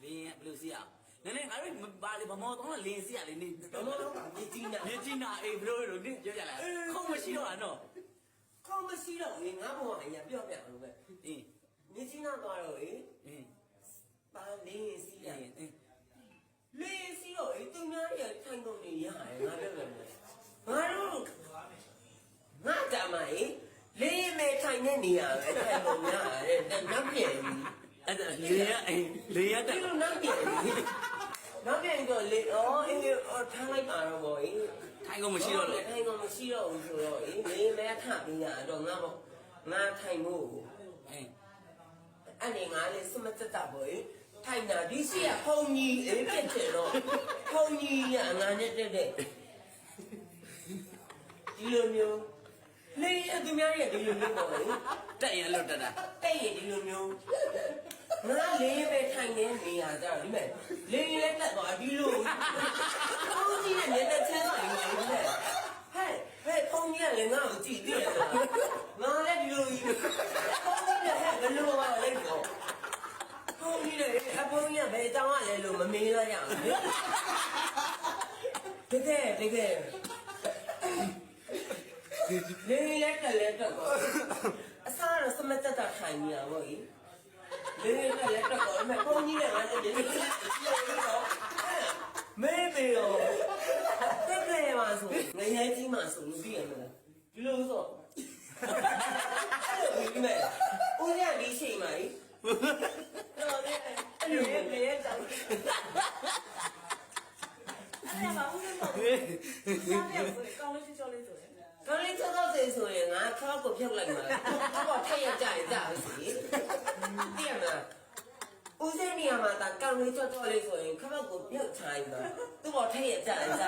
လင်းဘယ်လိုစီးရနည်းနည်းငါတို့ဘာလေဗမောတော့လင်းစီးရလေနေဘမောတော့မြေကြီးနာ အေးဘယ်လိုနေပြောကြလားခုံမရှိတော့နော်ခေါင်းမရှိတော့လေငါဘဝအရင်ပြောပြအောင်ပဲအင်းမြေကြီးနာသွားတော့လေအင်းပါလင်းစီးရအင်းလင်းစီးတော့သူများရဲ့ထိုင်ကုန်နေရတယ်ငါပြောတယ်ငါတို့ငါကြမှာလင်းမဲ့ထိုင်နေနေရပဲထိုင်ကုန်ရတယ်နောက်ပြန်ပြီအဲ့ဒါလေရတဲ့ဒီလိုနောက်ပြန်ပြီနောက်ပြန်တော့လေအင်းထားလိုက်ပါတော့ဘောထိုင်ကုန်မရှိတော့လေထိုင်ကုန်မရှိတော့ဘူးဆိုတော့လင်းမဲ့ထပြီးရတော့ငါထိုင်ဖို့အဲ့ဒီငါလေးစမတက်တာဘောထိုင်တာဒီစီကဖုန်ကြီးပြစ်တယ်တော့ဖုန်ကြီးကငါနဲ့တက်တဲ့ဒီလိုမျိုးလေသူများရဲ့ဒီလိုမျိုးပေါ့တက်ရင်လွတ်တက်တာတဲ့ရင်ဒီလိုမျိုးငါလေးပဲထိုင်နေနေရကြဒီမဲ့လေးလည်းတက်သွားဒီလိုဖုန်ကြီးနဲ့လည်းချမ်းသွားရင်ဒီမဲ့ဟဲ့ဖုန်ကြီးကလည်းငါ့ကိုကြည့်တယ်ငါလည်းဒီလိုကြီးဖုန်ကြီးနဲ့ဘယ်လိုပါလဲတော့ဖုန်ကြီးလည်းအဖုန်ကြီးကဘယ်တောင်းရလဲလို့မမေးလိုက်ရအောင်တကယ်လေးလည်းတက်လည်းတက်တော့အစားတော့စမတက်တာထိုင်နေရပါ့ကြီးလေးလည်းတက်တော့အမေဖုန်ကြီးနဲ့ငါလည်းဒီလိုတော့မေးမေရောတက်ခဲ့ပါဆိုငရဲကြီးမှဆိုလို့ပြရမလားဒီလိုဆိုအဲ့လိုပြီးမဲ့ဦးရဒီချိန်မှာတော့အဲ့လိုလေတောင်းအဲ့ဒါမှဦးလေးပေါ့။စားပြောဆိုရင်ကောင်းလေးချောလေးဆိုရင် ကောင်းလေးချောဆိုရင်ငါချောကိုဖြုတ်လိုက်မှာတော့ထက်ရကြရကြစီသိရမလားဦးစင်းနေရာမှာတာကောင်းလေးချောလေးဆိုရင်ခမောက်ကိုပြုတ်ချိုင်းမှာသူ့ဘောထက်ရကြရကြ